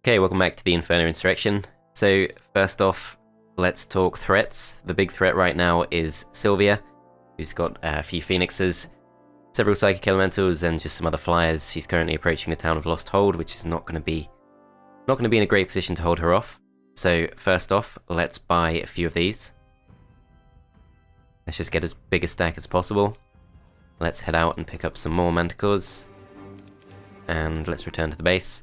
Okay, welcome back to the Inferno Insurrection. So, first off, let's talk threats. The big threat right now is Sylvia, who's got a few phoenixes, several psychic elementals, and just some other flyers. She's currently approaching the town of Lost Hold, which is not going to be in a great position to hold her off. So, first off, let's buy a few of these. Let's just get as big a stack as possible. Let's head out and pick up some more manticores. And let's return to the base.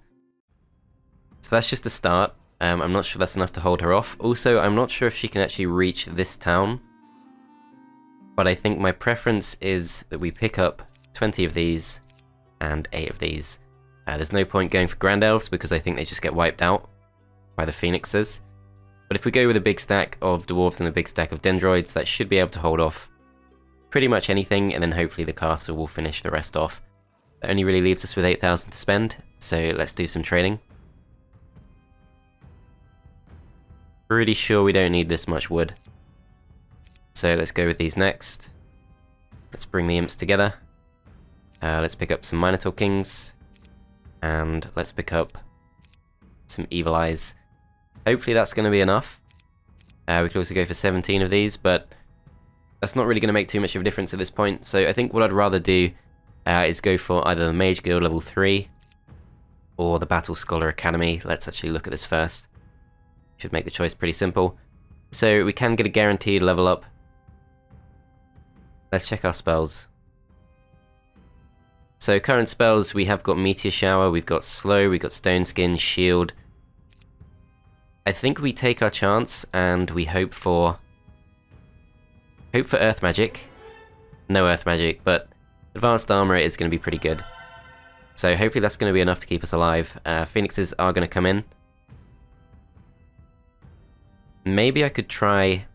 So that's just a start. I'm not sure that's enough to hold her off. Also, I'm not sure if she can actually reach this town. But I think my preference is that we pick up 20 of these and 8 of these. There's no point going for Grand Elves because I think they just get wiped out by the Phoenixes. But if we go with a big stack of Dwarves and a big stack of Dendroids, that should be able to hold off pretty much anything, and then hopefully the castle will finish the rest off. That only really leaves us with 8,000 to spend, so let's do some trading. Pretty sure we don't need this much wood. So let's go with these next. Let's bring the Imps together. Let's pick up some Minotaur Kings. And let's pick up some Evil Eyes. Hopefully that's going to be enough. We could also go for 17 of these, but that's not really going to make too much of a difference at this point. So I think what I'd rather do is go for either the Mage Guild level 3 or the Battle Scholar Academy. Let's actually look at this first. Should make the choice pretty simple. So we can get a guaranteed level up. Let's check our spells. So current spells, we have got Meteor Shower, we've got Slow, we've got Stone Skin, Shield. I think we take our chance and we hope for Earth Magic. No Earth Magic, but Advanced Armor is going to be pretty good. So hopefully that's going to be enough to keep us alive. Phoenixes are going to come in. Maybe I could try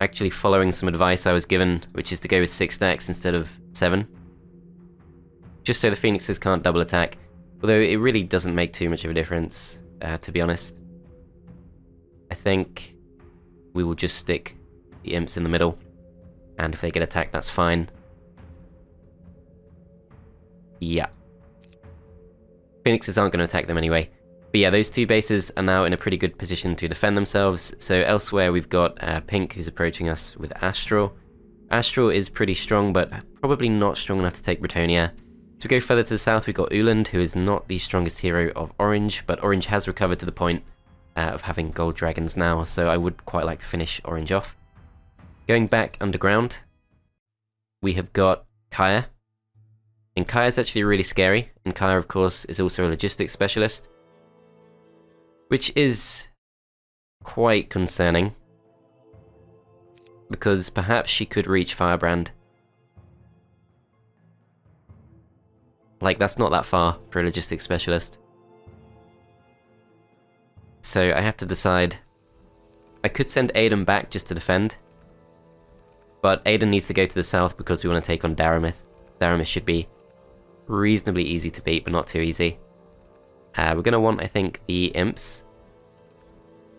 actually following some advice I was given, which is to go with 6 stacks instead of 7. Just so the Phoenixes can't double attack. Although it really doesn't make too much of a difference, to be honest. I think we will just stick the Imps in the middle, and if they get attacked, that's fine. Yeah. Phoenixes aren't going to attack them anyway. But yeah, those two bases are now in a pretty good position to defend themselves. So elsewhere we've got Pink, who's approaching us with Astral. Astral is pretty strong, but probably not strong enough to take Bretonnia. So we go further to the south, we've got Uland, who is not the strongest hero of Orange, but Orange has recovered to the point of having gold dragons now, so I would quite like to finish Orange off. Going back underground, we have got Kaya. And Kaya's actually really scary, and Kaya, of course, is also a logistics specialist, which is quite concerning, because perhaps she could reach Firebrand. Like, that's not that far for a logistics specialist. So I have to decide. I could send Ayden back just to defend, but Ayden needs to go to the south because we want to take on Daremyth. Daremyth should be reasonably easy to beat, but not too easy. We're going to want, I think, the Imps.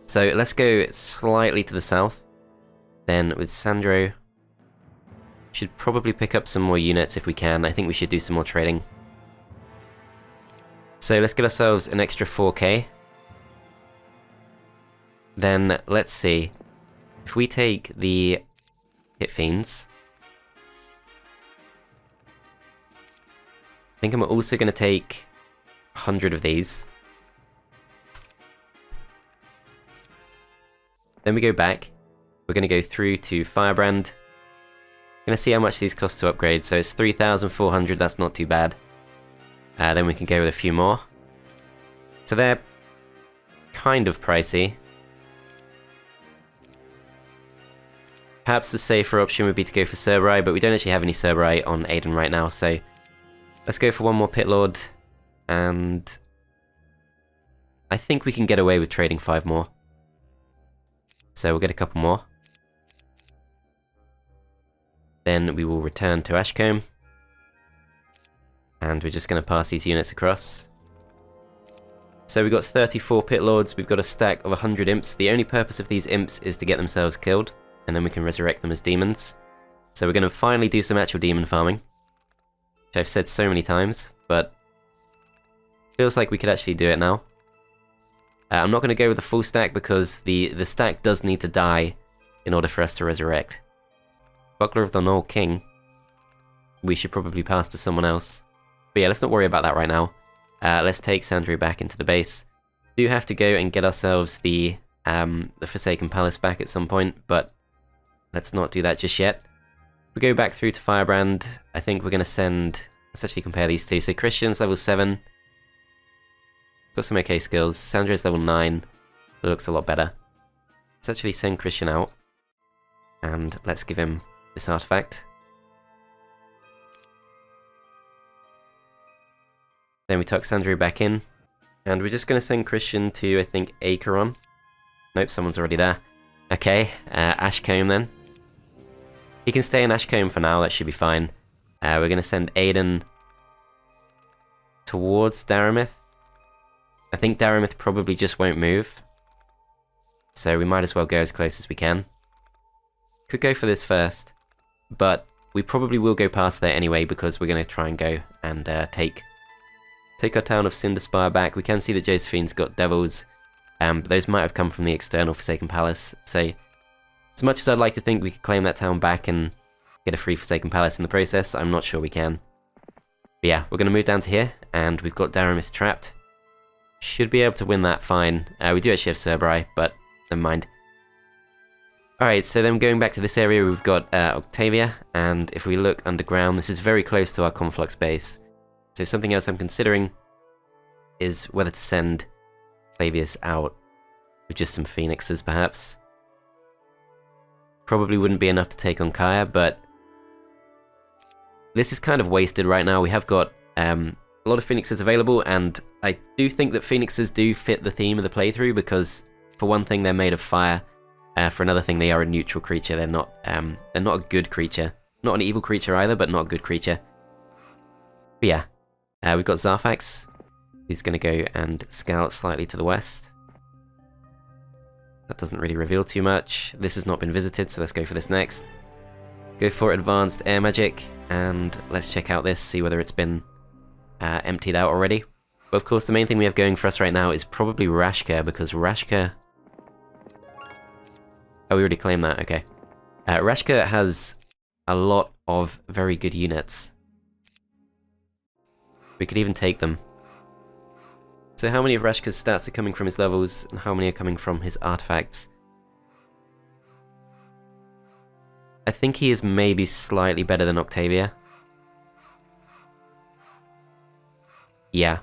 So let's go slightly to the south. Then with Sandro, should probably pick up some more units if we can. I think we should do some more trading. So let's get ourselves an extra 4k. Then let's see. If we take the Hit Fiends, I think I'm also going to take 100 of these. Then we go back. We're going to go through to Firebrand. Going to see how much these cost to upgrade. So it's 3,400, that's not too bad. Then we can go with a few more. So they're kind of pricey. Perhaps the safer option would be to go for Cerberus, but we don't actually have any Cerberus on Ayden right now, so let's go for one more Pit Lord, and I think we can get away with trading 5 more. So we'll get a couple more. Then we will return to Ashcombe, and we're just going to pass these units across. So we've got 34 Pit Lords, we've got a stack of 100 Imps. The only purpose of these Imps is to get themselves killed, and then we can resurrect them as demons. So we're going to finally do some actual demon farming, which I've said so many times, but Feels like we could actually do it now. I'm not going to go with the full stack because the stack does need to die in order for us to resurrect. Buckler of the Null King. We should probably pass to someone else. But yeah, let's not worry about that right now. Let's take Sandro back into the base. Do have to go and get ourselves the Forsaken Palace back at some point, but let's not do that just yet. We go back through to Firebrand. I think we're going to send... Let's actually compare these two. So Christian's level 7. Got some okay skills. Sandro's level 9. It looks a lot better. Let's actually send Christian out. And let's give him this artifact. Then we tuck Sandro back in. And we're just going to send Christian to, I think, Acheron. Nope, someone's already there. Okay, Ashcombe then. He can stay in Ashcombe for now, that should be fine. We're going to send Ayden towards Daremyth. I think Daremyth probably just won't move. So we might as well go as close as we can. Could go for this first, but we probably will go past there anyway because we're going to try and go and take our town of Cinderspire back. We can see that Josephine's got devils, but those might have come from the external Forsaken Palace. So as much as I'd like to think we could claim that town back and get a free Forsaken Palace in the process, I'm not sure we can. But yeah, we're going to move down to here, and we've got Daremyth trapped. Should be able to win that fine. We do actually have Cerberus, but never mind. Alright, so then going back to this area, we've got Octavia, and if we look underground, this is very close to our Conflux base. So something else I'm considering is whether to send Clavius out with just some Phoenixes, perhaps. Probably wouldn't be enough to take on Kaya, but this is kind of wasted right now. We have got a lot of Phoenixes available, and I do think that Phoenixes do fit the theme of the playthrough because, for one thing, they're made of fire. For another thing, they are a neutral creature. They're not a good creature. Not an evil creature either, but not a good creature. But yeah, we've got Zarfax, who's going to go and scout slightly to the west. That doesn't really reveal too much. This has not been visited, so let's go for this next. Go for Advanced Air Magic, and let's check out this, see whether it's been emptied out already. But of course, the main thing we have going for us right now is probably Rashka, because Rashka... Oh, we already claimed that, okay. Rashka has a lot of very good units. We could even take them. So how many of Rashka's stats are coming from his levels, and how many are coming from his artifacts? I think he is maybe slightly better than Octavia. Yeah,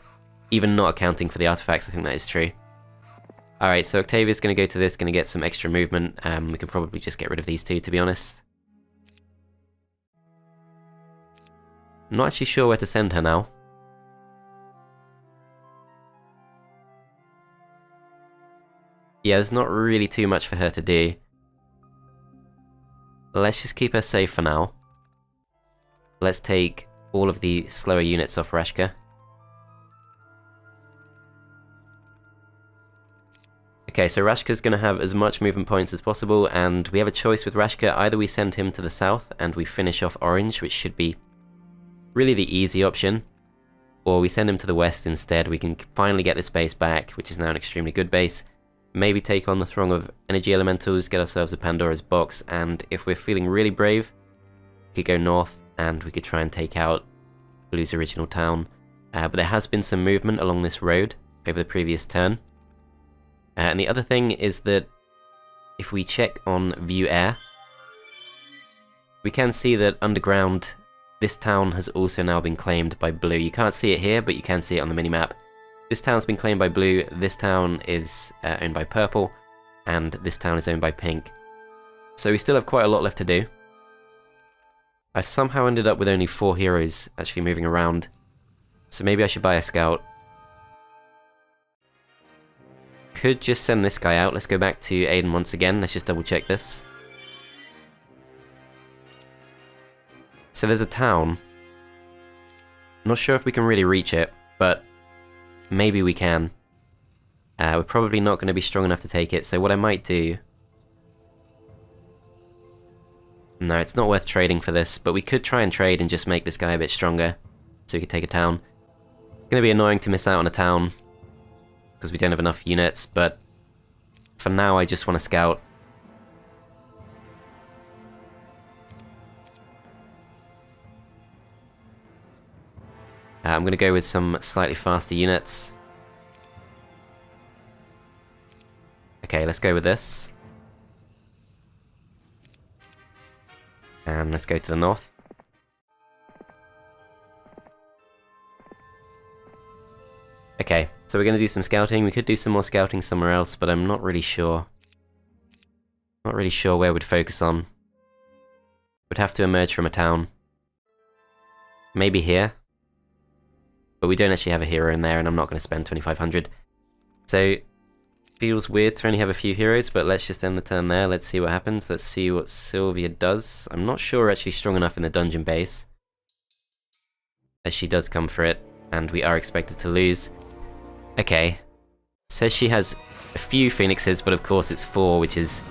even not accounting for the artifacts, I think that is true. Alright, so Octavia's going to go to this, going to get some extra movement. We can probably just get rid of these two, to be honest. I'm not actually sure where to send her now. Yeah, there's not really too much for her to do. Let's just keep her safe for now. Let's take all of the slower units off Rashka. Okay, so Rashka's going to have as much movement points as possible, and we have a choice with Rashka. Either we send him to the south and we finish off Orange, which should be really the easy option, or we send him to the west instead. We can finally get this base back, which is now an extremely good base. Maybe take on the throng of energy elementals, get ourselves a Pandora's box, and if we're feeling really brave, we could go north and we could try and take out Blue's original town. But there has been some movement along this road over the previous turn. And the other thing is that if we check on View Air, we can see that underground, this town has also now been claimed by Blue. You can't see it here, but you can see it on the minimap. This town's been claimed by Blue, this town is owned by Purple, and this town is owned by Pink. So we still have quite a lot left to do. I've somehow ended up with only 4 heroes actually moving around, so maybe I should buy a scout. Could just send this guy out. Let's go back to Ayden once again, let's just double check this. So there's a town. Not sure if we can really reach it, but maybe we can. We're probably not going to be strong enough to take it, so what I might do... No, it's not worth trading for this, but we could try and trade and just make this guy a bit stronger, so we could take a town. Gonna be annoying to miss out on a town, because we don't have enough units, but for now I just want to scout. I'm gonna go with some slightly faster units. Okay, let's go with this. And let's go to the north. Okay, so we're going to do some scouting. We could do some more scouting somewhere else, but I'm not really sure. Not really sure where we'd focus on. We'd have to emerge from a town. Maybe here. But we don't actually have a hero in there, and I'm not going to spend 2,500. So, feels weird to only have a few heroes, but let's just end the turn there. Let's see what happens. Let's see what Sylvia does. I'm not sure we're actually strong enough in the dungeon base, as she does come for it, and we are expected to lose. Okay. Says she has a few phoenixes, but of course it's 4, which is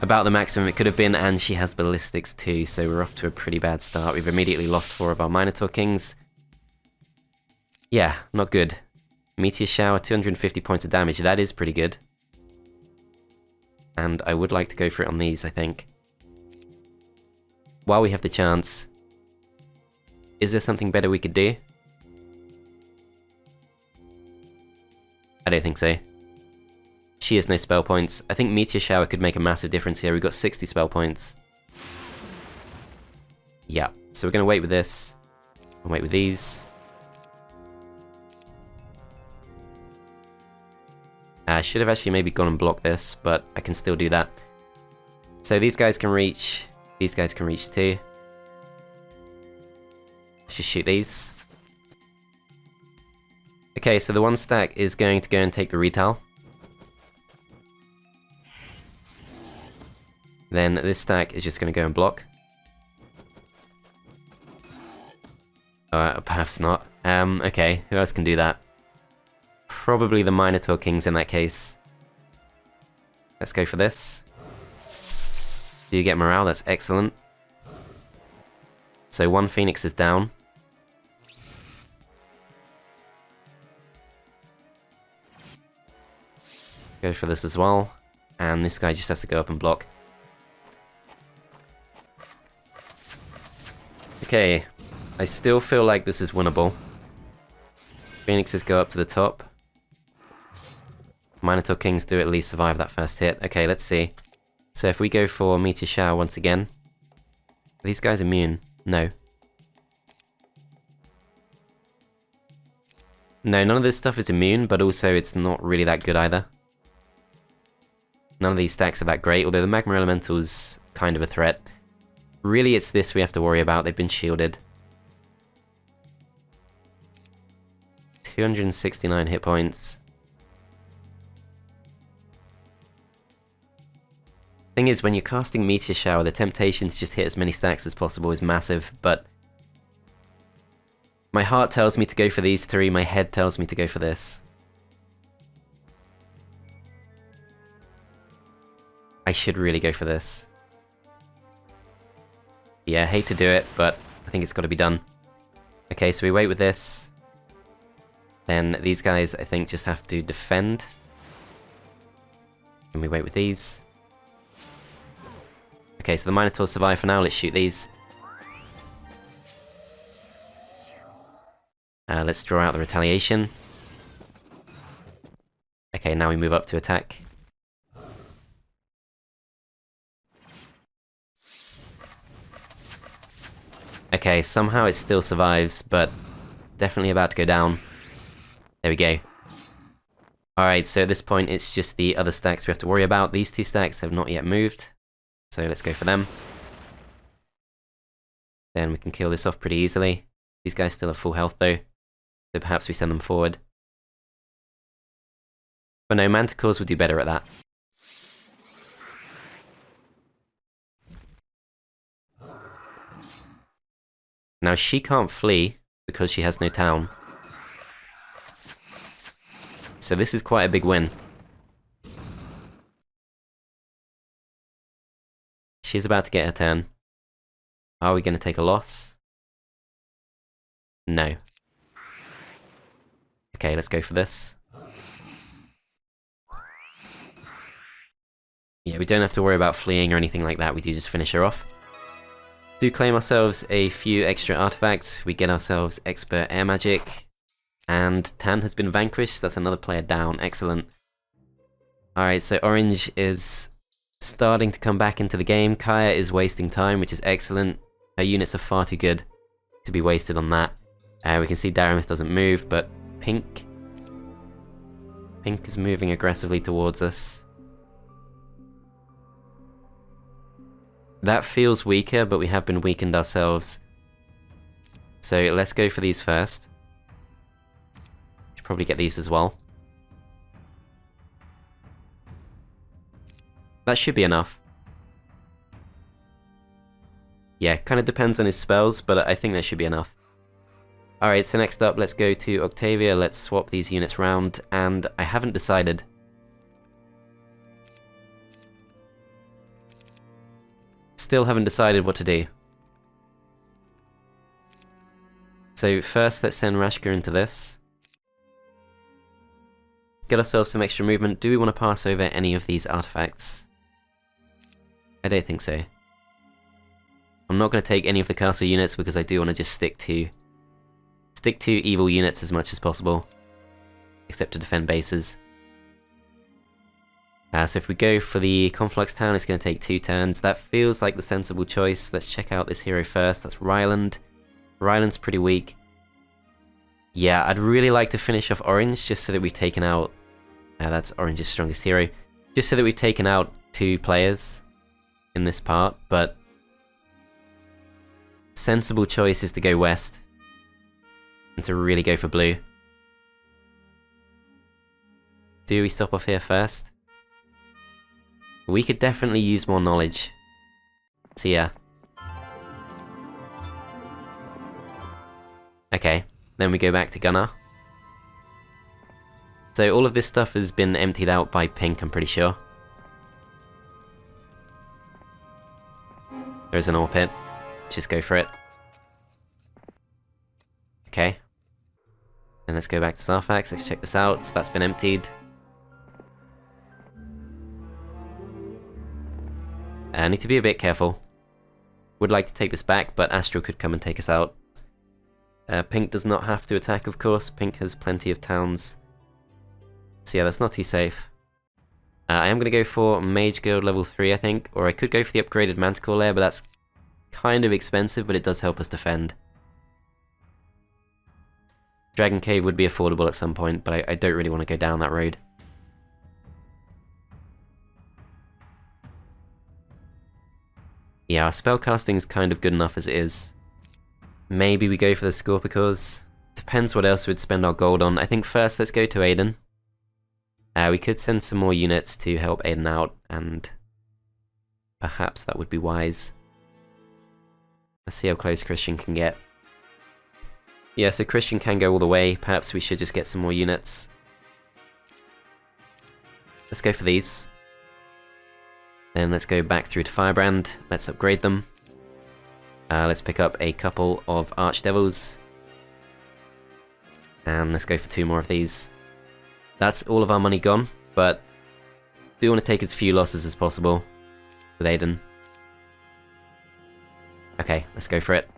about the maximum it could have been, and she has ballistics too, so we're off to a pretty bad start. We've immediately lost 4 of our Minotaur Kings. Yeah, not good. Meteor Shower, 250 points of damage. That is pretty good. And I would like to go for it on these, I think. While we have the chance, is there something better we could do? I don't think so. She has no spell points. I think Meteor Shower could make a massive difference here. We've got 60 spell points. Yeah, so we're going to wait with this. And wait with these. I should have actually maybe gone and blocked this, but I can still do that. So these guys can reach. These guys can reach too. Let's just shoot these. Okay, so the one stack is going to go and take the retail. Then this stack is just going to go and block. Perhaps not. Okay, who else can do that? Probably the Minotaur Kings in that case. Let's go for this. Do you get morale? That's excellent. So 1 Phoenix is down. Go for this as well. And this guy just has to go up and block. Okay. I still feel like this is winnable. Phoenixes go up to the top. Minotaur Kings do at least survive that first hit. Okay, let's see. So if we go for Meteor Shower once again. Are these guys immune? No. No, none of this stuff is immune, but also it's not really that good either. None of these stacks are that great, although the Magma Elemental's kind of a threat. Really, it's this we have to worry about. They've been shielded. 269 hit points. Thing is, when you're casting Meteor Shower, the temptation to just hit as many stacks as possible is massive, but my heart tells me to go for these 3, my head tells me to go for this. I should really go for this. Yeah, hate to do it, but I think it's got to be done. Okay, so we wait with this. Then these guys, I think, just have to defend. And we wait with these. Okay, so the Minotaurs survive for now. Let's shoot these. Let's draw out the retaliation. Okay, now we move up to attack. Okay, somehow it still survives, but definitely about to go down. There we go. Alright, so at this point it's just the other stacks we have to worry about. These 2 stacks have not yet moved, so let's go for them. Then we can kill this off pretty easily. These guys still have full health though, so perhaps we send them forward. But no, Manticores would do better at that. Now she can't flee because she has no town. So this is quite a big win. She's about to get her turn. Are we going to take a loss? No. Okay, let's go for this. Yeah, we don't have to worry about fleeing or anything like that, we do just finish her off. Do claim ourselves a few extra artifacts, we get ourselves expert air magic, and Tan has been vanquished, that's another player down, excellent. Alright, so Orange is starting to come back into the game, Kaya is wasting time, which is excellent. Her units are far too good to be wasted on that. We can see Daremyth doesn't move, but Pink is moving aggressively towards us. That feels weaker, but we have been weakened ourselves. So let's go for these first. Should probably get these as well. That should be enough. Yeah, kind of depends on his spells, but I think that should be enough. Alright, so next up, let's go to Octavia, let's swap these units round, and I haven't decided. Still haven't decided what to do. So first, let's send Rashka into this. Get ourselves some extra movement. Do we want to pass over any of these artifacts? I don't think so. I'm not going to take any of the castle units because I do want to just stick to evil units as much as possible, except to defend bases. So if we go for the Conflux Town, it's going to take 2 turns. That feels like the sensible choice. Let's check out this hero first. That's Ryland. Ryland's pretty weak. Yeah, I'd really like to finish off Orange, just so that we've taken out... that's Orange's strongest hero. Just so that we've taken out 2 players in this part, but... sensible choice is to go west. And to really go for blue. Do we stop off here first? We could definitely use more knowledge. So yeah. Okay, then we go back to Gunnar. So all of this stuff has been emptied out by Pink, I'm pretty sure. There's an ore pit. Just go for it. Okay. Then let's go back to Sarfax, let's check this out. So that's been emptied. I need to be a bit careful. Would like to take this back, but Astral could come and take us out. Pink does not have to attack, of course. Pink has plenty of towns. So yeah, that's not too safe. I am going to go for Mage Guild level 3, I think. Or I could go for the upgraded Manticore lair, but that's kind of expensive, but it does help us defend. Dragon Cave would be affordable at some point, but I don't really want to go down that road. Yeah, our spellcasting is kind of good enough as it is. Maybe we go for the Scorpicors. Depends what else we'd spend our gold on. I think first let's go to Ayden. We could send some more units to help Ayden out, and perhaps that would be wise. Let's see how close Christian can get. Yeah, so Christian can go all the way. Perhaps we should just get some more units. Let's go for these. Then let's go back through to Firebrand. Let's upgrade them. Let's pick up a couple of Archdevils. And let's go for 2 more of these. That's all of our money gone, but do want to take as few losses as possible with Ayden. Okay, let's go for it.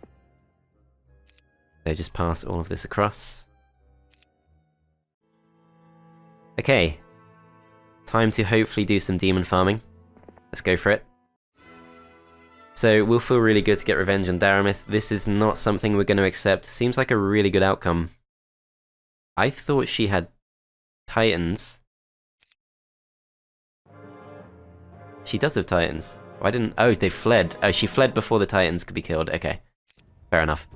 So just pass all of this across. Okay. Time to hopefully do some demon farming. Let's go for it. So we'll feel really good to get revenge on Daremyth. This is not something we're going to accept. Seems like a really good outcome. I thought she had Titans. She does have Titans. Why didn't... Oh, they fled. Oh, she fled before the Titans could be killed. Okay. Fair enough.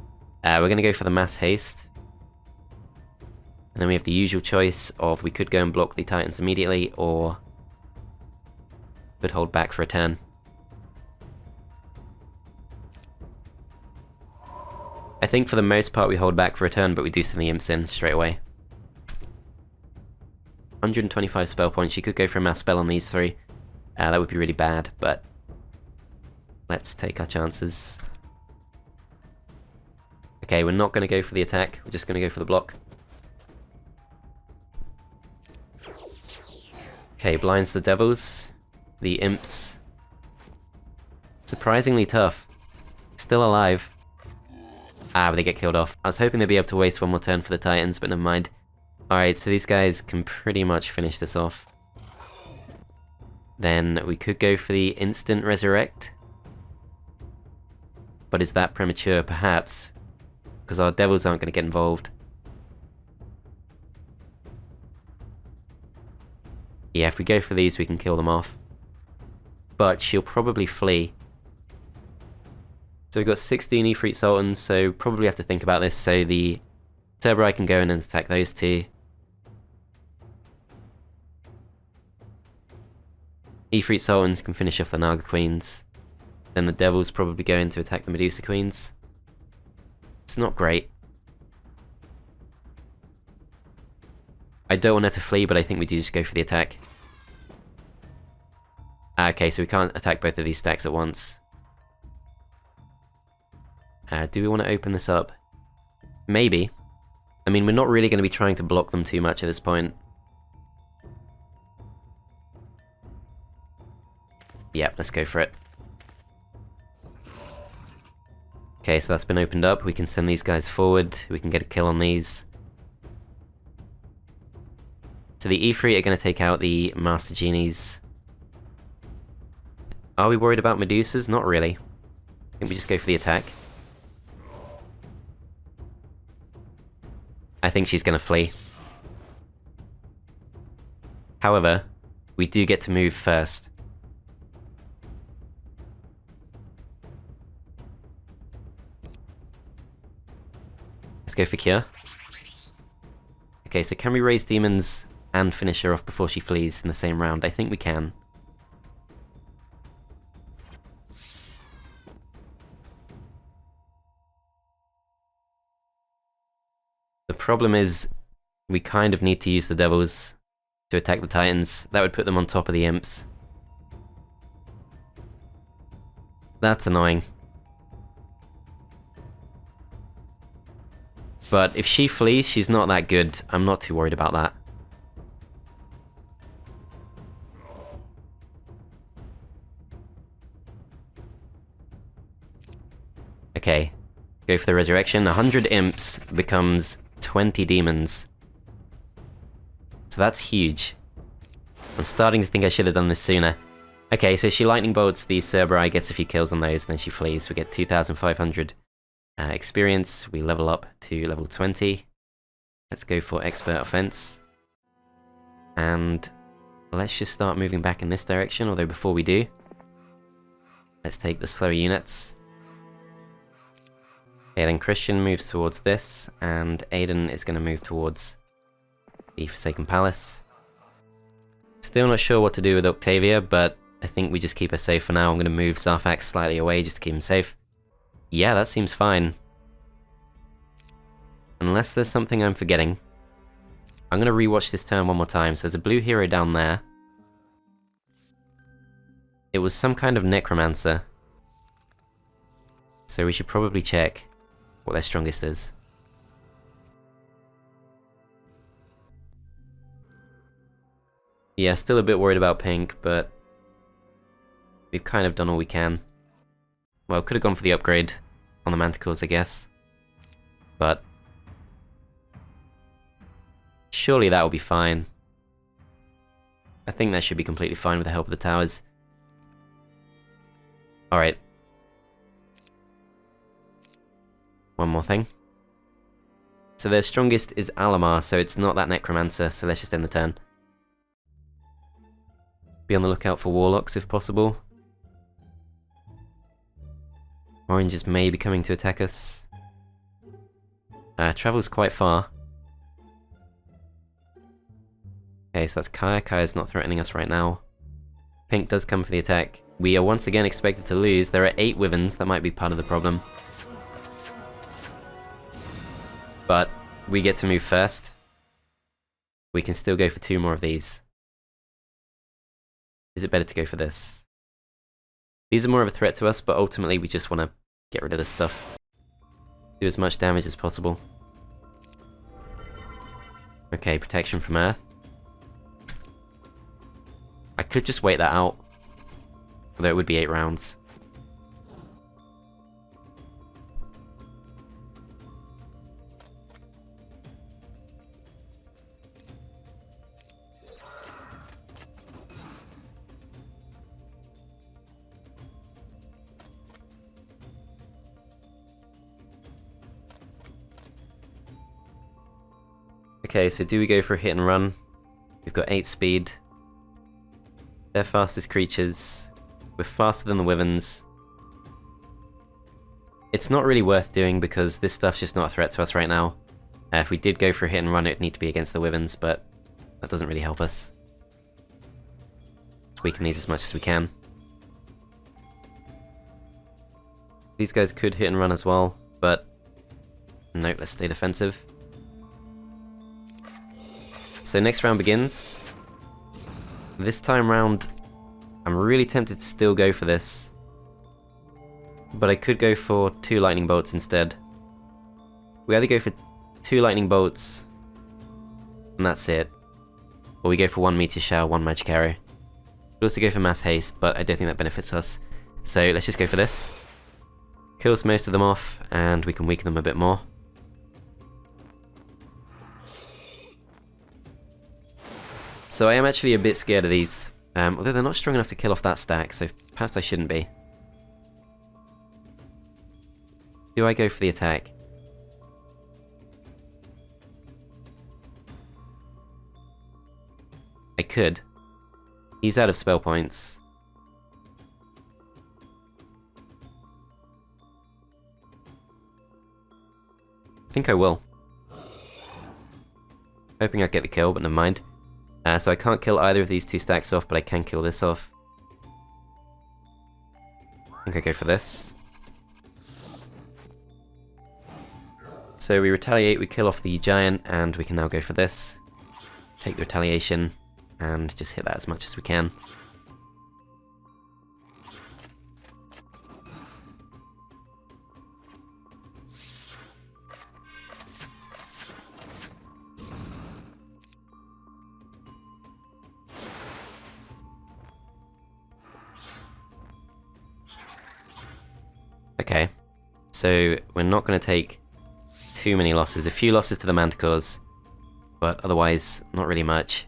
We're going to go for the mass haste. And then we have the usual choice of we could go and block the Titans immediately, or could hold back for a turn. I think for the most part we hold back for a turn, but we do send the Imps in straight away. 125 spell points. You could go for a mass spell on these 3. That would be really bad, but let's take our chances. Okay, we're not going to go for the attack. We're just going to go for the block. Okay, blinds the devils. The imps. Surprisingly tough. Still alive. Ah, but they get killed off. I was hoping they'd be able to waste one more turn for the titans, but never mind. Alright, so these guys can pretty much finish this off. Then we could go for the instant resurrect. But is that premature? Perhaps. Because our devils aren't going to get involved. Yeah, if we go for these, we can kill them off. But she'll probably flee. So we've got 16 Ifrit Sultans, so probably have to think about this. So the Cerberus can go in and attack those two. Ifrit Sultans can finish off the Naga Queens. Then the Devils probably go in to attack the Medusa Queens. It's not great. I don't want her to flee, but I think we do just go for the attack. Okay, so we can't attack both of these stacks at once. Do we want to open this up? Maybe. I mean, we're not really going to be trying to block them too much at this point. Yep, let's go for it. Okay, so that's been opened up. We can send these guys forward. We can get a kill on these. So the Ifrit are going to take out the Master Genies. Are we worried about Medusas? Not really. I think we just go for the attack. I think she's going to flee. However, we do get to move first. Let's go for cure. Okay, so can we raise demons and finish her off before she flees in the same round? I think we can. The problem is, we kind of need to use the devils to attack the titans. That would put them on top of the imps. That's annoying. But if she flees, she's not that good. I'm not too worried about that. Okay, go for the resurrection. 100 imps becomes 20 demons. So that's huge. I'm starting to think I should have done this sooner. Okay, so she lightning bolts the Cerberus, gets a few kills on those, and then she flees. We get 2,500 experience. We level up to level 20. Let's go for expert offense. And let's just start moving back in this direction, although before we do, let's take the slower units. Okay, then Christian moves towards this, and Ayden is going to move towards the Forsaken Palace. Still not sure what to do with Octavia, but I think we just keep her safe for now. I'm going to move Zarfax slightly away just to keep him safe. Yeah, that seems fine. Unless there's something I'm forgetting. I'm going to rewatch this turn one more time. So there's a blue hero down there. It was some kind of necromancer. So we should probably check what their strongest is. Yeah, still a bit worried about pink, but we've kind of done all we can. Well, could have gone for the upgrade on the manticores, I guess. But surely that will be fine. I think that should be completely fine with the help of the towers. Alright. One more thing. So their strongest is Alamar, so it's not that necromancer, so let's just end the turn. Be on the lookout for warlocks if possible. Orange is maybe coming to attack us. Travels quite far. Okay, so that's Kaya. Kaya's not threatening us right now. Pink does come for the attack. We are once again expected to lose. There are 8 Wyverns, that might be part of the problem. But we get to move first. We can still go for 2 more of these. Is it better to go for this? These are more of a threat to us, but ultimately we just want to get rid of this stuff. Do as much damage as possible. Okay, protection from Earth. could just wait that out. Although it would be 8 rounds. Okay, so do we go for a hit and run? We've got 8 speed. They're fastest creatures. We're faster than the wyverns. It's not really worth doing because this stuff's just not a threat to us right now. If we did go for a hit and run, it'd need to be against the wyverns, but that doesn't really help us. Let's weaken these as much as we can. These guys could hit and run as well, but no, let's stay defensive. So next round begins. This time round, I'm really tempted to still go for this. But I could go for 2 lightning bolts instead. We either go for 2 lightning bolts, and that's it. Or we go for 1 meteor shower, 1 magic arrow. We also go for mass haste, but I don't think that benefits us. So let's just go for this. Kills most of them off, and we can weaken them a bit more. So I am actually a bit scared of these, although they're not strong enough to kill off that stack, so perhaps I shouldn't be. Do I go for the attack? I could. He's out of spell points. I think I will. Hoping I get the kill, but never mind. So I can't kill either of these 2 stacks off, but I can kill this off. I think I go for this. So we retaliate, we kill off the giant, and we can now go for this. Take the retaliation, and just hit that as much as we can. Okay, so we're not going to take too many losses. A few losses to the manticores, but otherwise not really much.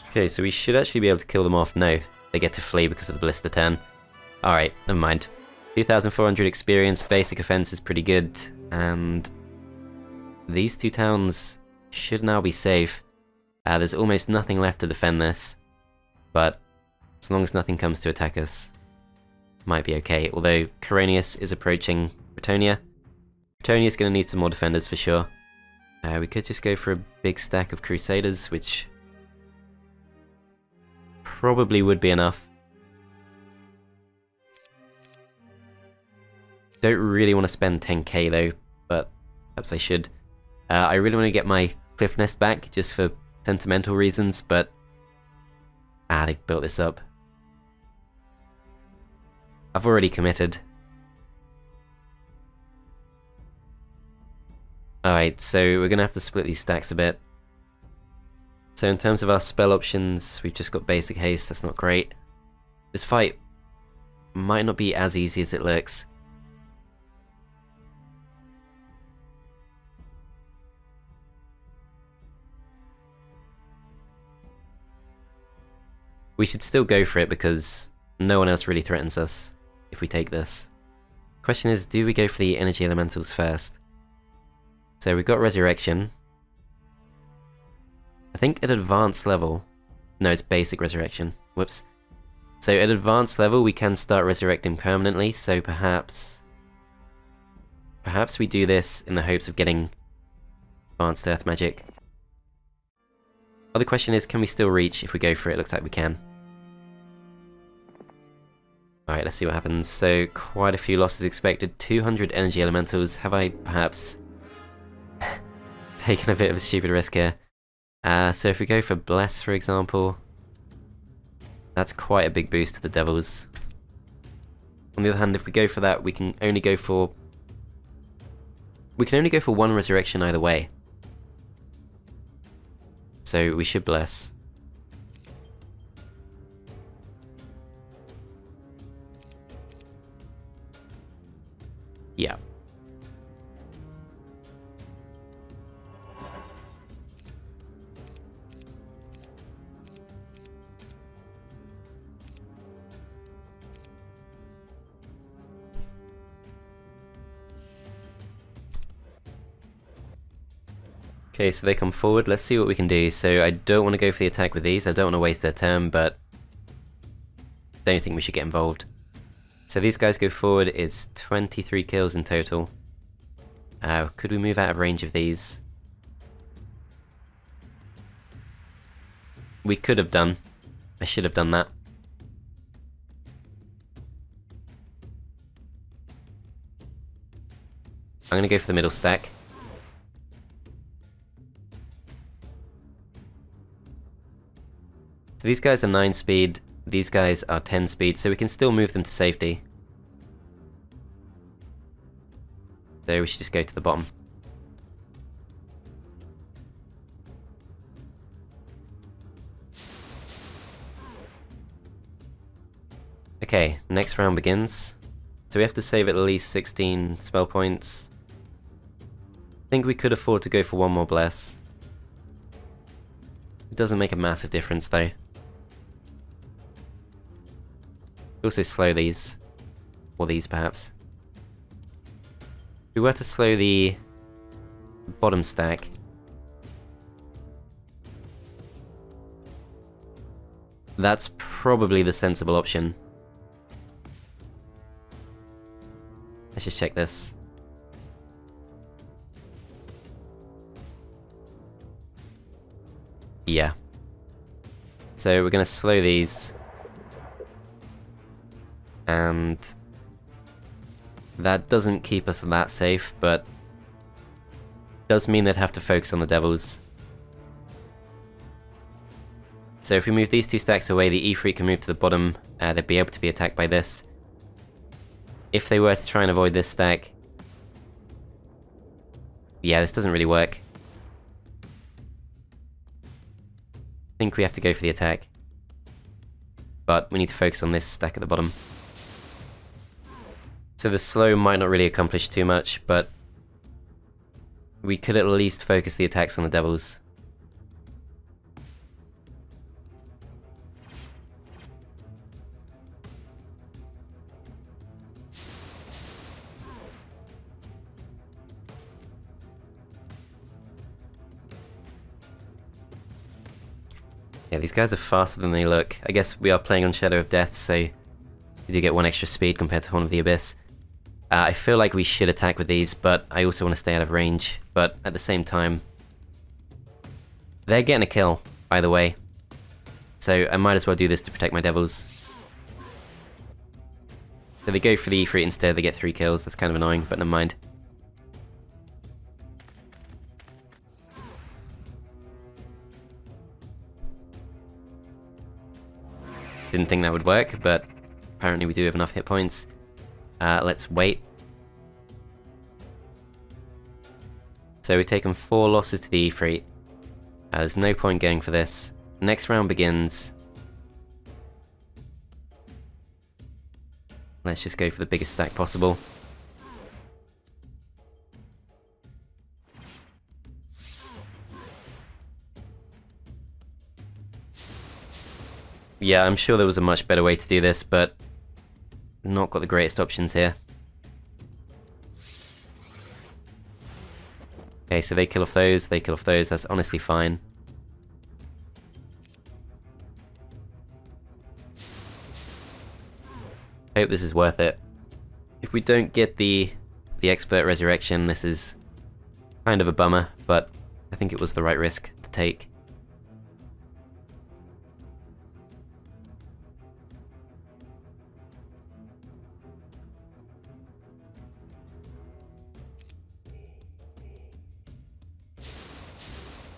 Okay, so we should actually be able to kill them off. No, they get to flee because of the Ballista 10. Alright, never mind. 2,400 experience, basic offense is pretty good, and these 2 towns should now be safe. There's almost nothing left to defend this, but as long as nothing comes to attack us, might be okay. Although Coronius is approaching Bretonia. Bretonia's going to need some more defenders for sure. We could just go for a big stack of Crusaders, which probably would be enough. Don't really want to spend 10k though, but perhaps I should. I really want to get my cliff nest back, just for sentimental reasons, but they built this up. I've already committed. Alright, so we're going to have to split these stacks a bit. So in terms of our spell options, we've just got basic haste, that's not great. This fight might not be as easy as it looks. We should still go for it because no one else really threatens us if we take this. Question is, do we go for the energy elementals first? So we've got resurrection. I think at advanced level... No, it's basic resurrection. Whoops. So at advanced level we can start resurrecting permanently, so perhaps we do this in the hopes of getting advanced earth magic. Other question is, can we still reach if we go for it? Looks like we can. Alright, let's see what happens. So, quite a few losses expected. 200 energy elementals. Have I perhaps taken a bit of a stupid risk here? So if we go for Bless, for example, that's quite a big boost to the Devils. On the other hand, if we go for that, we can only go for one Resurrection either way. So we should Bless. Yeah. Okay, so they come forward. Let's see what we can do. So I don't want to go for the attack with these. I don't want to waste their turn, but don't think we should get involved. So these guys go forward. It's 23 kills in total. Could we move out of range of these? We could have done. I should have done that. I'm going to go for the middle stack. So these guys are 9 speed, these guys are 10 speed, so we can still move them to safety. So we should just go to the bottom. Okay, next round begins. So we have to save at least 16 spell points. I think we could afford to go for one more Bless. It doesn't make a massive difference though. Also slow these. Or these perhaps. If we were to slow the bottom stack, that's probably the sensible option. Let's just check this. Yeah. So we're going to slow these. And that doesn't keep us that safe, but does mean they'd have to focus on the Devils. So if we move these two stacks away, the Ifrit can move to the bottom. They'd be able to be attacked by this. If they were to try and avoid this stack... yeah, this doesn't really work. I think we have to go for the attack. But we need to focus on this stack at the bottom. So the slow might not really accomplish too much, but we could at least focus the attacks on the Devils. Yeah, these guys are faster than they look. I guess we are playing on Shadow of Death, so you do get 1 extra speed compared to Horn of the Abyss. I feel like we should attack with these, but I also want to stay out of range. But at the same time, they're getting a kill, either way. So I might as well do this to protect my Devils. So they go for the Ifrit instead, they get 3 kills. That's kind of annoying, but never mind. Didn't think that would work, but apparently we do have enough hit points. Let's wait. So we've taken 4 losses to the Ifrit. There's no point going for this. Next round begins. Let's just go for the biggest stack possible. Yeah, I'm sure there was a much better way to do this, but not got the greatest options here. Okay, so they kill off those, that's honestly fine. Hope this is worth it. If we don't get the expert resurrection, this is kind of a bummer, but I think it was the right risk to take.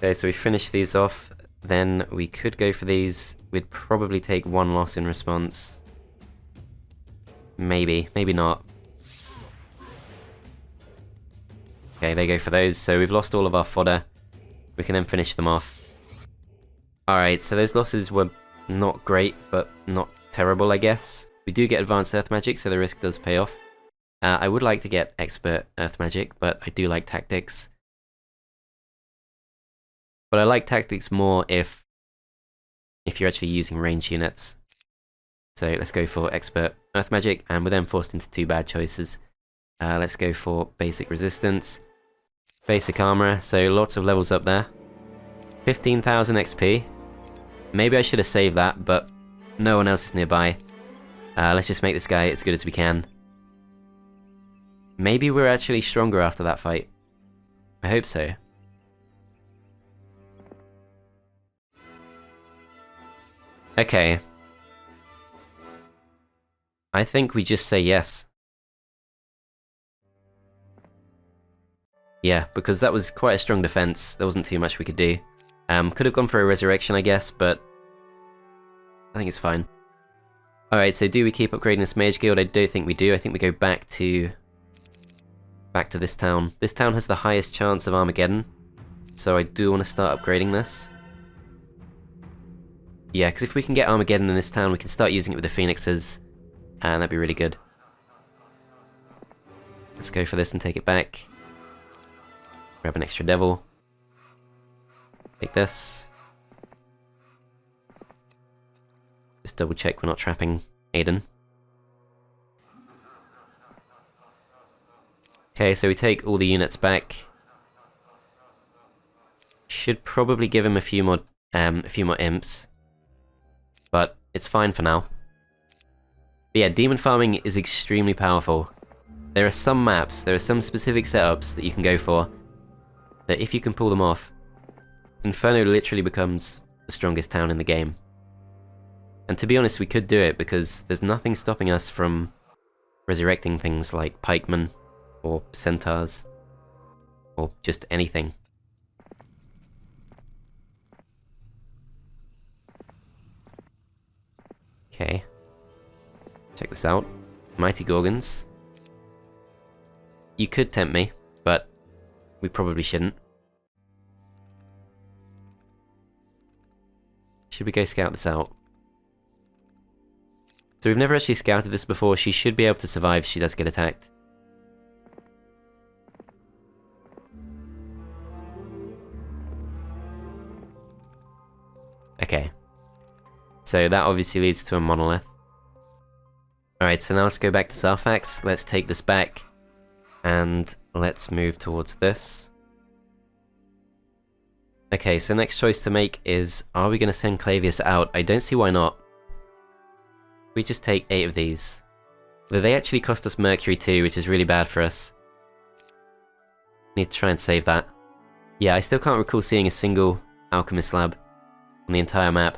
Okay, so we finish these off. Then we could go for these. We'd probably take 1 loss in response. Maybe, maybe not. Okay, they go for those. So we've lost all of our fodder. We can then finish them off. Alright, so those losses were not great, but not terrible, I guess. We do get advanced earth magic, so the risk does pay off. I would like to get expert earth magic, but I do like tactics. But I like tactics more if you're actually using range units. So let's go for expert earth magic, and we're then forced into 2 bad choices. Let's go for basic resistance, basic armor, so lots of levels up there. 15,000 XP. Maybe I should have saved that, but no one else is nearby. Let's just make this guy as good as we can. Maybe we're actually stronger after that fight. I hope so. Okay. I think we just say yes. Yeah, because that was quite a strong defense. There wasn't too much we could do. Could have gone for a resurrection, I guess, but I think it's fine. Alright, so do we keep upgrading this mage guild? I don't think we do. I think we go back to this town. This town has the highest chance of Armageddon, so I do want to start upgrading this. Yeah, because if we can get Armageddon in this town, we can start using it with the Phoenixes, and that'd be really good. Let's go for this and take it back. Grab an extra devil. Take this. Just double check we're not trapping Ayden. Okay, so we take all the units back. Should probably give him a few more imps, but it's fine for now. But yeah, demon farming is extremely powerful. There are some maps, there are some specific setups that you can go for, that if you can pull them off, Inferno literally becomes the strongest town in the game. And to be honest, we could do it because there's nothing stopping us from resurrecting things like pikemen, or centaurs, or just anything. Okay. Check this out. Mighty Gorgons. You could tempt me, but we probably shouldn't. Should we go scout this out? So we've never actually scouted this before. She should be able to survive if she does get attacked. Okay. So that obviously leads to a monolith. Alright, so now let's go back to Sarfax. Let's take this back. And let's move towards this. Okay, so next choice to make is, are we going to send Clavius out? I don't see why not. We just take 8 of these. Though they actually cost us Mercury too, which is really bad for us. Need to try and save that. Yeah, I still can't recall seeing a single alchemist lab on the entire map.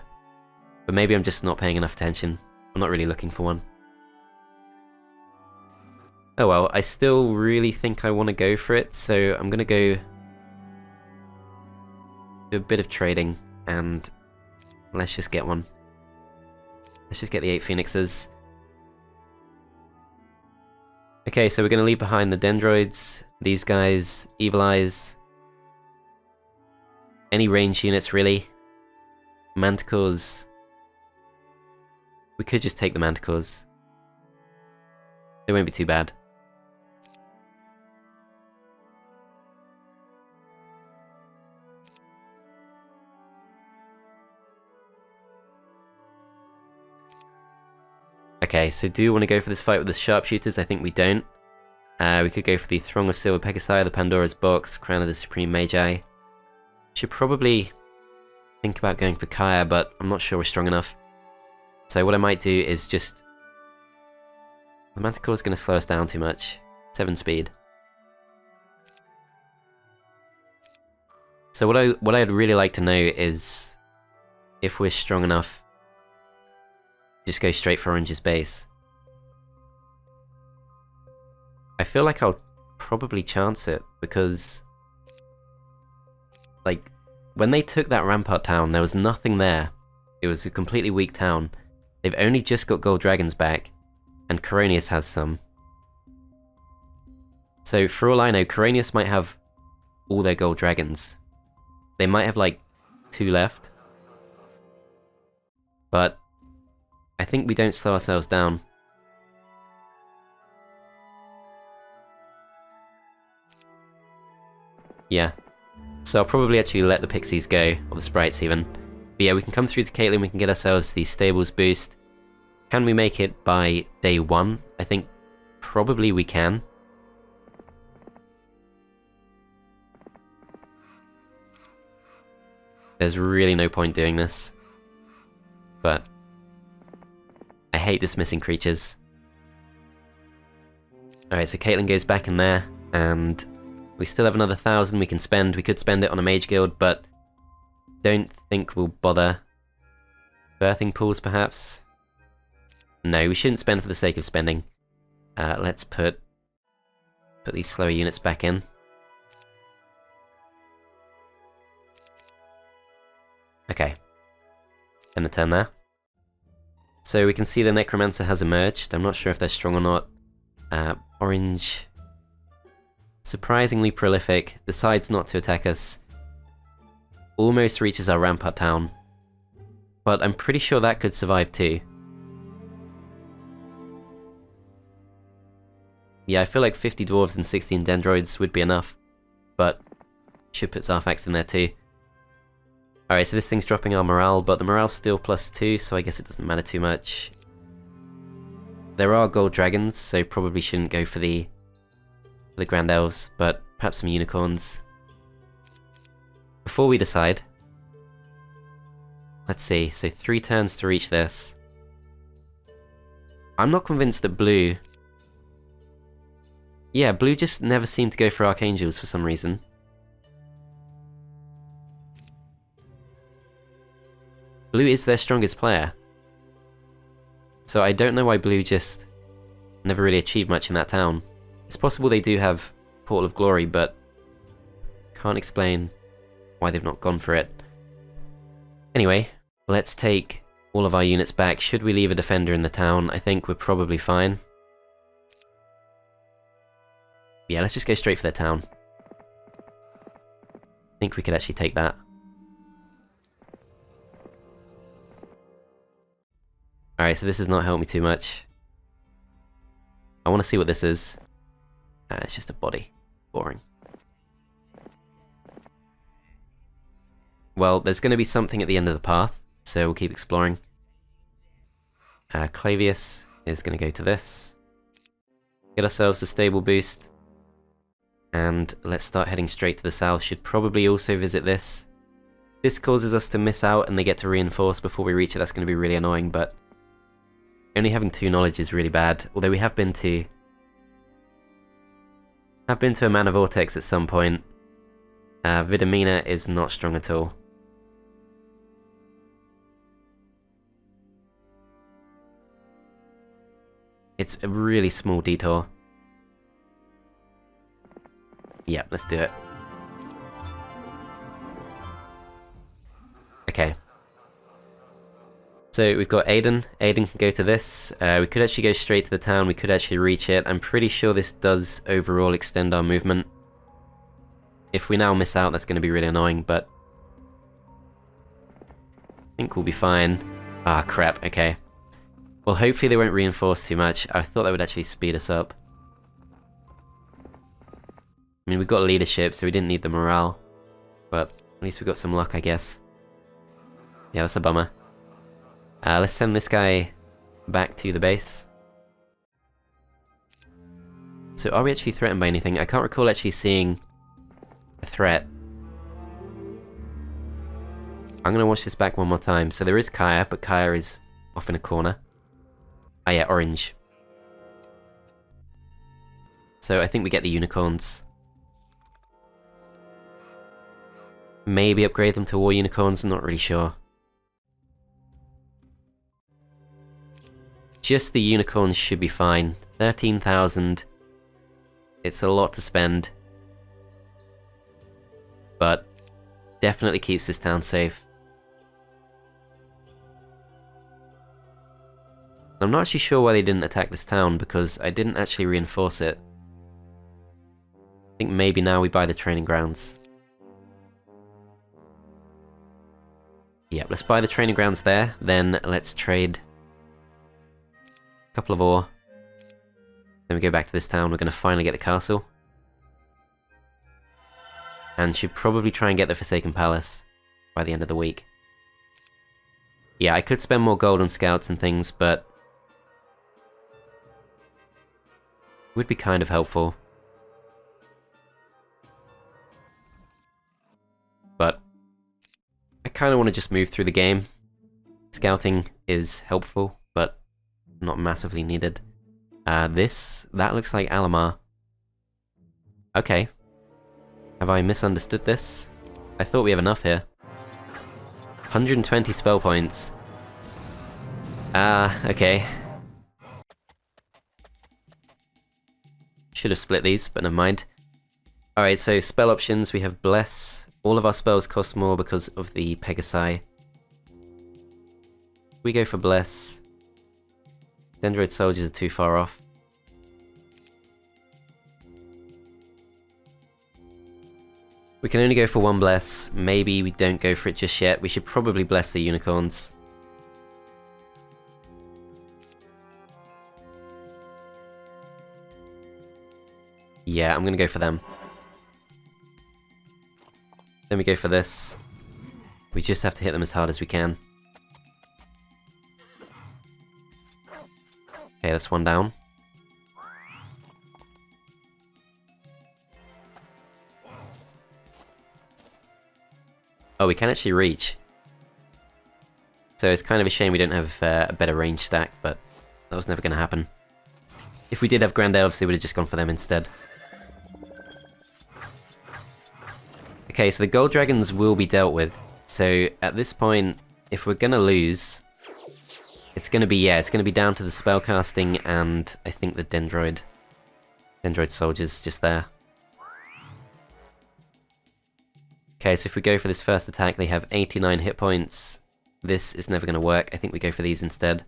But maybe I'm just not paying enough attention. I'm not really looking for one. Oh well, I still really think I want to go for it, so I'm gonna go do a bit of trading, and let's just get one. Let's just get the 8 phoenixes. Okay, so we're gonna leave behind the dendroids, these guys, evil eyes, any range units really, manticores. We could just take the manticores. They won't be too bad. Okay, so do you want to go for this fight with the sharpshooters? I think we don't. We could go for the Throng of Silver Pegasi, the Pandora's Box, Crown of the Supreme Magi. Should probably think about going for Kaya, but I'm not sure we're strong enough. So what I might do is just... The Manticore is going to slow us down too much. 7 speed. So what I'd really like to know is if we're strong enough. Just go straight for Orange's base. I feel like I'll probably chance it because, like, when they took that rampart town, there was nothing there. It was a completely weak town. They've only just got gold dragons back, and Coronius has some. So for all I know, Coronius might have all their gold dragons. They might have like 2 left. But I think we don't slow ourselves down. Yeah. So I'll probably actually let the pixies go, or the sprites even. But yeah, we can come through to Caitlyn, we can get ourselves the stables boost. Can we make it by day 1? I think probably we can. There's really no point doing this. But I hate dismissing creatures. Alright, so Caitlyn goes back in there, and we still have another 1,000 we can spend. We could spend it on a mage guild, but don't think we'll bother. Birthing pools, perhaps? No, we shouldn't spend for the sake of spending. Let's put these slower units back in. Okay. End the turn there. So we can see the Necromancer has emerged. I'm not sure if they're strong or not. Orange. Surprisingly prolific. Decides not to attack us. Almost reaches our rampart town. But I'm pretty sure that could survive too. Yeah, I feel like 50 dwarves and 16 dendroids would be enough. But should put Zarfax in there too. Alright, so this thing's dropping our morale, but the morale's still +2, so I guess it doesn't matter too much. There are gold dragons, so probably shouldn't go for the Grand Elves, but perhaps some unicorns. Before we decide, let's see, so 3 turns to reach this. I'm not convinced that blue... Yeah, blue just never seemed to go for Archangels for some reason. Blue is their strongest player. So I don't know why blue just never really achieved much in that town. It's possible they do have Portal of Glory, but can't explain why they've not gone for it. Anyway, let's take all of our units back. Should we leave a defender in the town? I think we're probably fine. Yeah, let's just go straight for their town. I think we could actually take that. Alright, so this has not helped me too much. I want to see what this is. It's just a body. Boring. Well, there's going to be something at the end of the path, so we'll keep exploring. Clavius is going to go to this. Get ourselves a stable boost. And let's start heading straight to the south. Should probably also visit this. This causes us to miss out and they get to reinforce before we reach it. That's going to be really annoying, but only having 2 knowledge is really bad. Although we have been to a Mana Vortex at some point. Vidamina is not strong at all. It's a really small detour. Yeah, let's do it. Okay. So we've got Ayden. Ayden can go to this. We could actually go straight to the town. We could actually reach it. I'm pretty sure this does overall extend our movement. If we now miss out, that's going to be really annoying, but I think we'll be fine. Ah, crap. Okay. Well, hopefully they won't reinforce too much. I thought that would actually speed us up. I mean, we've got leadership, so we didn't need the morale. But at least we got some luck, I guess. Yeah, that's a bummer. Let's send this guy back to the base. So are we actually threatened by anything? I can't recall actually seeing a threat. I'm going to watch this back one more time. So there is Kaya, but Kaya is off in a corner. Ah yeah, orange. So I think we get the unicorns. Maybe upgrade them to war unicorns, I'm not really sure. Just the unicorns should be fine. 13,000. It's a lot to spend. But definitely keeps this town safe. I'm not actually sure why they didn't attack this town, because I didn't actually reinforce it. I think maybe now we buy the training grounds. Yep, let's buy the training grounds there, then let's trade a couple of ore. Then we go back to this town, we're going to finally get the castle. And should probably try and get the Forsaken Palace by the end of the week. Yeah, I could spend more gold on scouts and things, but would be kind of helpful. But I kind of want to just move through the game. Scouting is helpful, but not massively needed. That looks like Alamar. Okay. Have I misunderstood this? I thought we have enough here. 120 spell points. Okay. Should have split these, but never mind. Alright, so spell options, we have Bless. All of our spells cost more because of the Pegasi. We go for Bless. Dendroid soldiers are too far off. We can only go for one Bless. Maybe we don't go for it just yet. We should probably bless the unicorns. Yeah, I'm gonna go for them. Then we go for this. We just have to hit them as hard as we can. Okay, that's one down. Oh, we can actually reach. So it's kind of a shame we don't have a better range stack, but that was never going to happen. If we did have Grand Elves, they would have just gone for them instead. Okay, so the Gold Dragons will be dealt with. So at this point, if we're going to lose, it's going to be, it's going to be down to the spellcasting and I think the Dendroid soldiers just there. Okay, so if we go for this first attack, they have 89 hit points. This is never going to work. I think we go for these instead.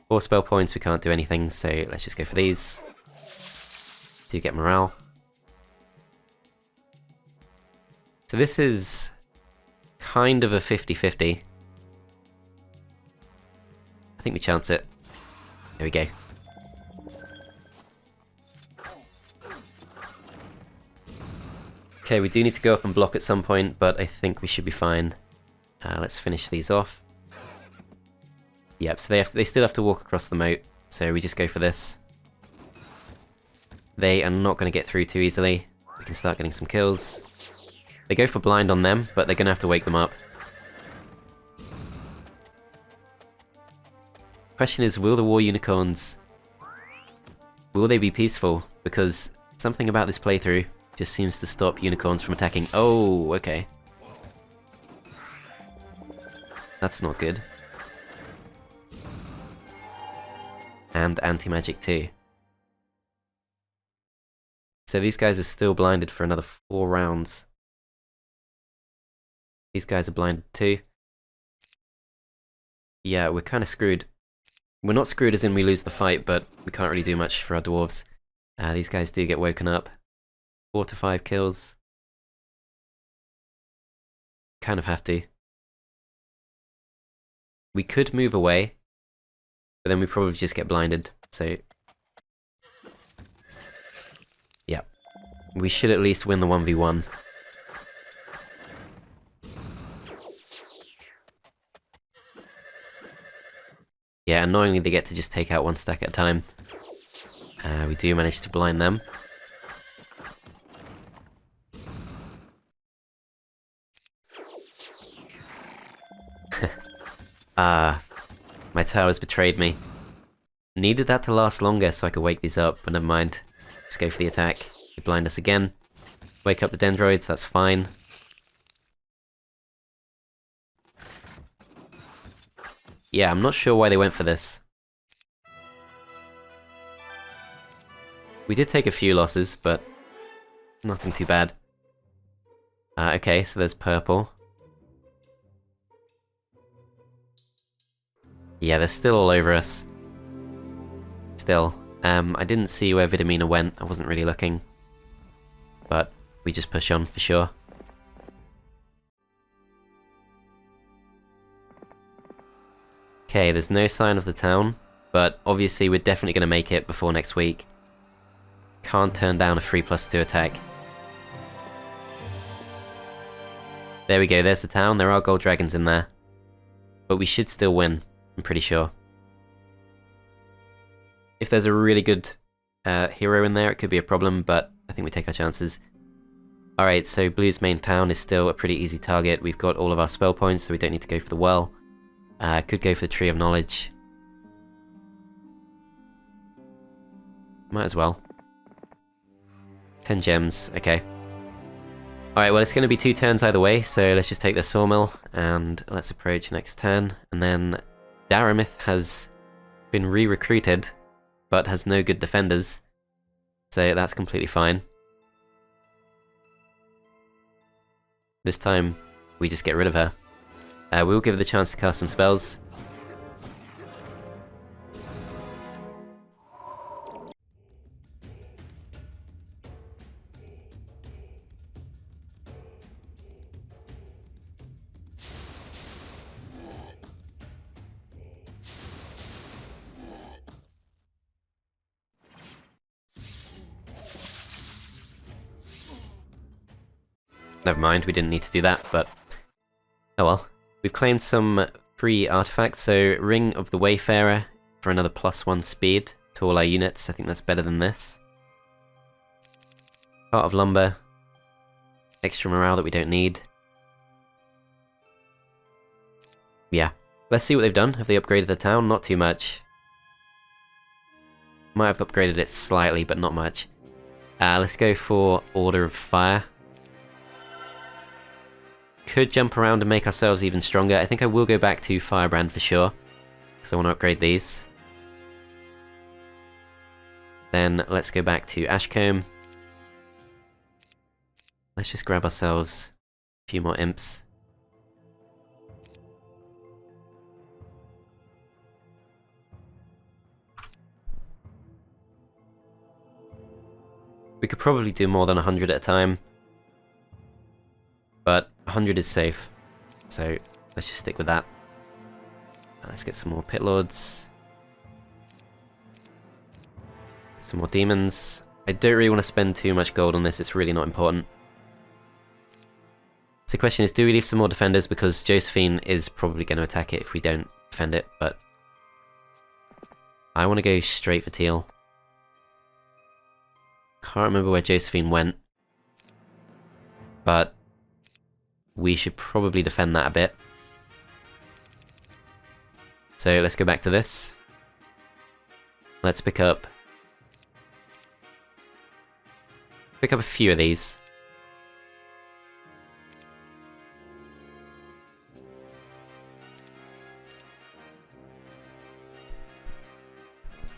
4 spell points, we can't do anything, so let's just go for these. Do get morale. So this is kind of a 50-50. I think we chance it. There we go. Okay, we do need to go up and block at some point, but I think we should be fine. Let's finish these off. Yep, so they still have to walk across the moat, so we just go for this. They are not going to get through too easily. We can start getting some kills. They go for blind on them, but they're going to have to wake them up. Question is, will the War Unicorns... will they be peaceful? Because something about this playthrough just seems to stop unicorns from attacking. Oh, okay. That's not good. And anti-magic too. So these guys are still blinded for another 4 rounds. These guys are blinded too. Yeah, we're kind of screwed. We're not screwed as in we lose the fight, but we can't really do much for our dwarves. These guys do get woken up. 4 to 5 kills. Kind of have to. We could move away, but then we probably just get blinded, so... yeah. We should at least win the 1v1. Yeah, annoyingly they get to just take out 1 stack at a time. We do manage to blind them. My towers betrayed me. Needed that to last longer so I could wake these up, but never mind. Just go for the attack. They blind us again. Wake up the Dendroids, that's fine. Yeah, I'm not sure why they went for this. We did take a few losses, but nothing too bad. Okay, so there's purple. Yeah, they're still all over us. Still. I didn't see where Vidamina went, I wasn't really looking. But we just push on for sure. Okay, there's no sign of the town, but obviously we're definitely going to make it before next week. Can't turn down a 3+2 attack. There we go, there's the town, there are gold dragons in there. But we should still win, I'm pretty sure. If there's a really good hero in there, it could be a problem, but I think we take our chances. Alright, so Blue's main town is still a pretty easy target. We've got all of our spell points, so we don't need to go for the well. Could go for the Tree of Knowledge. Might as well. 10 gems, okay. Alright, well it's going to be 2 turns either way, so let's just take the Sawmill, and let's approach next turn. And then Daremyth has been re-recruited, but has no good defenders, so that's completely fine. This time, we just get rid of her. We'll give her the chance to cast some spells. Never mind, we didn't need to do that, but oh well. We've claimed some free artifacts, so Ring of the Wayfarer for another +1 speed to all our units. I think that's better than this. Part of Lumber. Extra morale that we don't need. Yeah. Let's see what they've done. Have they upgraded the town? Not too much. Might have upgraded it slightly, but not much. Let's go for Order of Fire. Could jump around and make ourselves even stronger. I think I will go back to Firebrand for sure, because I want to upgrade these. Then let's go back to Ashcombe. Let's just grab ourselves a few more Imps. We could probably do more than 100 at a time, but 100 is safe, so let's just stick with that. Let's get some more Pit Lords. Some more Demons. I don't really want to spend too much gold on this, it's really not important. So the question is, do we leave some more defenders, because Josephine is probably going to attack it if we don't defend it, but I want to go straight for Teal. Can't remember where Josephine went, but we should probably defend that a bit. So let's go back to this. Let's pick up a few of these.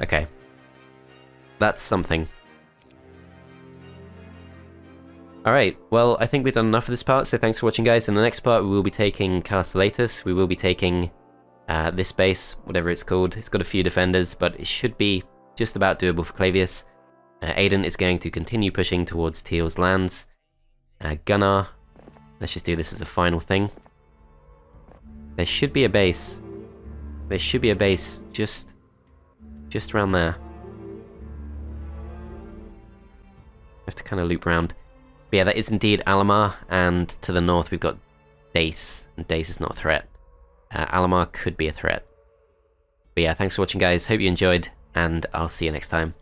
Okay. That's something. Alright, well, I think we've done enough of this part, so thanks for watching, guys. In the next part, we will be taking Castellatus. We will be taking this base, whatever it's called. It's got a few defenders, but it should be just about doable for Clavius. Ayden is going to continue pushing towards Teal's lands. Gunnar, let's just do this as a final thing. There should be a base. There should be a base just around there. Have to kind of loop around. But yeah, that is indeed Alamar, and to the north we've got Dace, and Dace is not a threat. Alamar could be a threat. But yeah, thanks for watching, guys. Hope you enjoyed, and I'll see you next time.